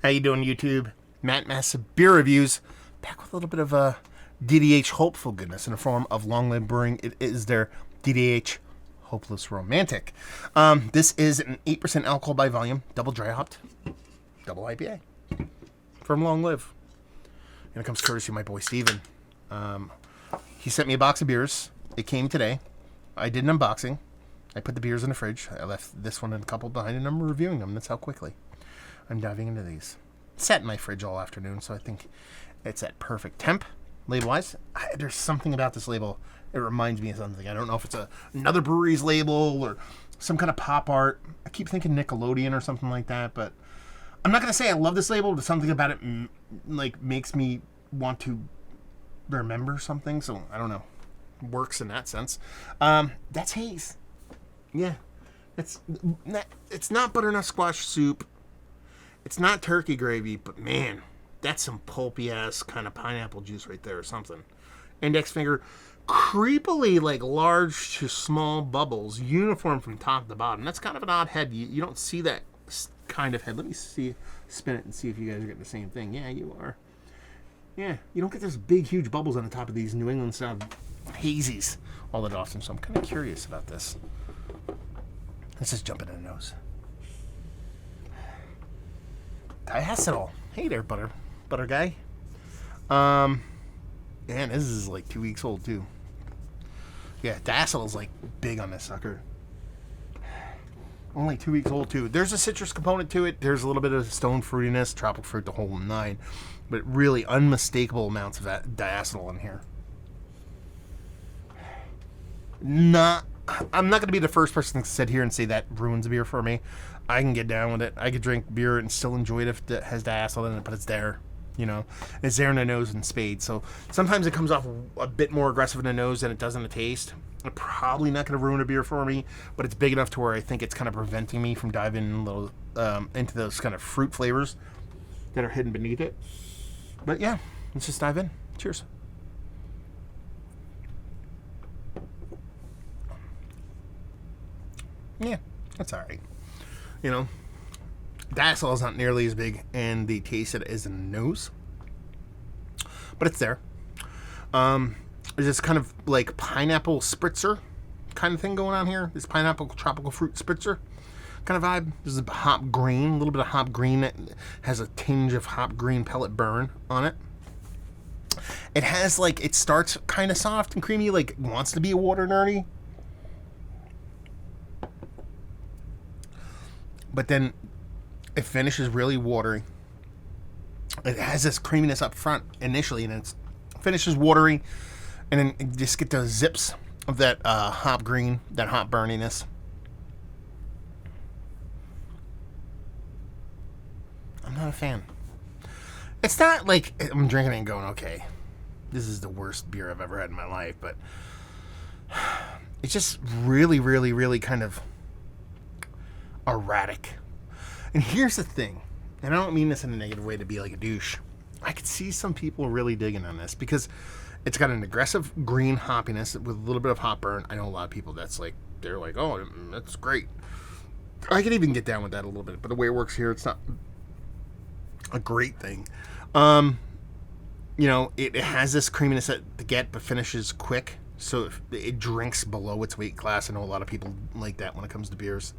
How you doing, YouTube? Matt Massive Beer Reviews. Back with a little bit of DDH hopeful goodness in the form of Long Live Brewing. It is their DDH Hopeless Romantic. This is an 8% alcohol by volume, double dry hopped, double IPA from Long Live. And it comes courtesy of my boy Steven. He sent me a box of beers. It came today. I did an unboxing. I put the beers in the fridge. I left this one and a couple behind, and I'm reviewing them. That's how quickly I'm diving into these. It's sat in my fridge all afternoon, so I think it's at perfect temp. Label-wise, there's something about this label. It reminds me of something. I don't know if it's another brewery's label or some kind of pop art. I keep thinking Nickelodeon or something like that, but I'm not going to say I love this label, but something about it makes me want to remember something, so I don't know. Works in that sense. That's Haze. Yeah. It's not butternut squash soup. It's not turkey gravy, but man, that's some pulpy ass kind of pineapple juice right there or something. Index finger, creepily like large to small bubbles, uniform from top to bottom. That's kind of an odd head. You don't see that kind of head. Let me see, spin it and see if you guys are getting the same thing. Yeah, you are. Yeah, you don't get those big, huge bubbles on the top of these New England style hazies all that often, so I'm kind of curious about this. Let's just jump in the nose. Diacetyl. Hey there, butter guy. Man, this is like 2 weeks old too. Yeah, diacetyl is like big on this sucker. Only 2 weeks old too. There's a citrus component to it. There's a little bit of stone fruitiness, tropical fruit, the whole nine, but really unmistakable amounts of diacetyl in here. I'm not going to be the first person to sit here and say that ruins a beer for me. I can get down with it. I could drink beer and still enjoy it if it has diacetyl in it, but it's there. You know, it's there in the nose and spade. So sometimes it comes off a bit more aggressive in the nose than it does in the taste. It's probably not going to ruin a beer for me, but it's big enough to where I think it's kind of preventing me from diving a little into those kind of fruit flavors that are hidden beneath it. But yeah, let's just dive in. Cheers. Yeah, that's all right. You know, diacetyl is not nearly as big in the taste that it is in the nose, but it's there. There's this kind of like pineapple spritzer kind of thing going on here. This pineapple tropical fruit spritzer kind of vibe. There's a hop green, a little bit of hop green that has a tinge of hop green pellet burn on it. It has like, it starts kind of soft and creamy, like wants to be a water nerdy. But then it finishes really watery. It has this creaminess up front initially, and it finishes watery, and then you just get those zips of that hop green, that hop burniness. I'm not a fan. It's not like I'm drinking it and going, okay, this is the worst beer I've ever had in my life, but it's just really, really, really kind of erratic. And here's the thing, and I don't mean this in a negative way to be like a douche. I could see some people really digging on this because it's got an aggressive green hoppiness with a little bit of hop burn. I know a lot of people that's like, they're like, oh, that's great. I could even get down with that a little bit, but the way it works here, it's not a great thing. You know, it has this creaminess at the get, but finishes quick, so it drinks below its weight class. I know a lot of people like that when it comes to beers.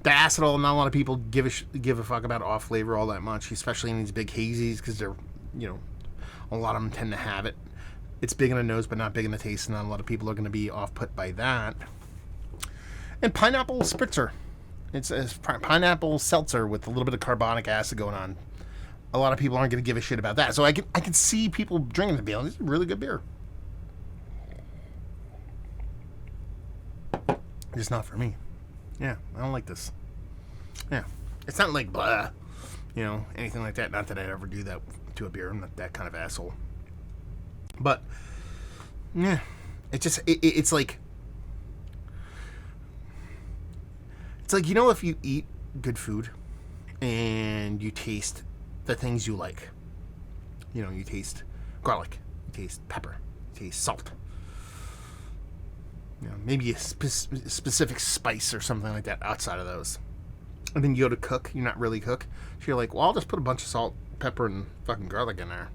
Diacetyl, not a lot of people give a fuck about off flavor all that much, especially in these big hazies, because they're, you know, a lot of them tend to have it. It's big in the nose, but not big in the taste, and not a lot of people are going to be off put by that. And pineapple spritzer. It's a pineapple seltzer with a little bit of carbonic acid going on. A lot of people aren't going to give a shit about that. So I can see people drinking the beer. This is a really good beer. Just not for me. Yeah, I don't like this. Yeah, it's not like blah, you know, anything like that. Not that I'd ever do that to a beer. I'm not that kind of asshole. But yeah, it's like you know, if you eat good food and you taste the things you like, you know, you taste garlic, you taste pepper, you taste salt. You know, maybe a specific spice or something like that outside of those. and then you go to cook, you're not really cook. So you're like, well, I'll just put a bunch of salt, pepper, and fucking garlic in there.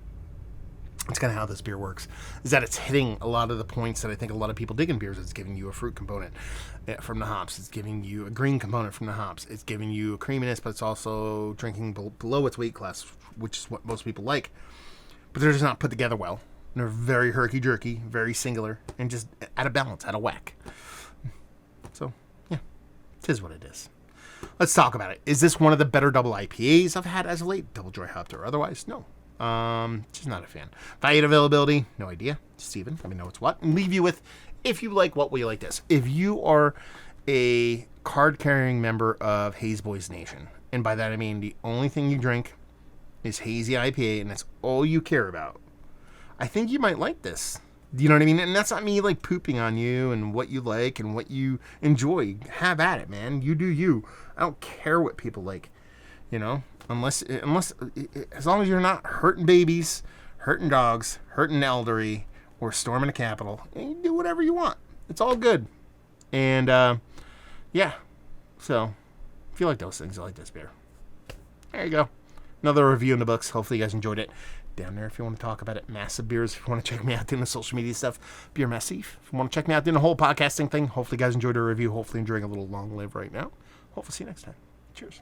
That's kind of how this beer works, is that it's hitting a lot of the points that I think a lot of people dig in beers. It's giving you a fruit component from the hops. It's giving you a green component from the hops. It's giving you a creaminess, but it's also drinking below its weight class, which is what most people like. But they're just not put together well. And they're very herky-jerky, very singular, and just out of balance, out of whack. So, yeah, it is what it is. Let's talk about it. Is this one of the better double IPAs I've had as of late? Double dry hopped or otherwise? No. Just not a fan. Value and availability, no idea. Steven, let me know what's what. And leave you with, if you like what we like this. If you are a card-carrying member of Haze Boys Nation, and by that I mean the only thing you drink is Hazy IPA, and that's all you care about, I think you might like this. You know what I mean? And that's not me like pooping on you and what you like and what you enjoy. Have at it, man. You do you. I don't care what people like. You know, unless as long as you're not hurting babies, hurting dogs, hurting elderly, or storming a Capitol, you do whatever you want. It's all good. And yeah, so if you like those things, I like this beer. There you go. Another review in the books. Hopefully you guys enjoyed it. Down there if you want to talk about it. Massive Beers. If you want to check me out doing the social media stuff, Beer Massive. If you want to check me out doing the whole podcasting thing, hopefully you guys enjoyed the review. Hopefully enjoying a little long live right now. Hopefully see you next time. Cheers.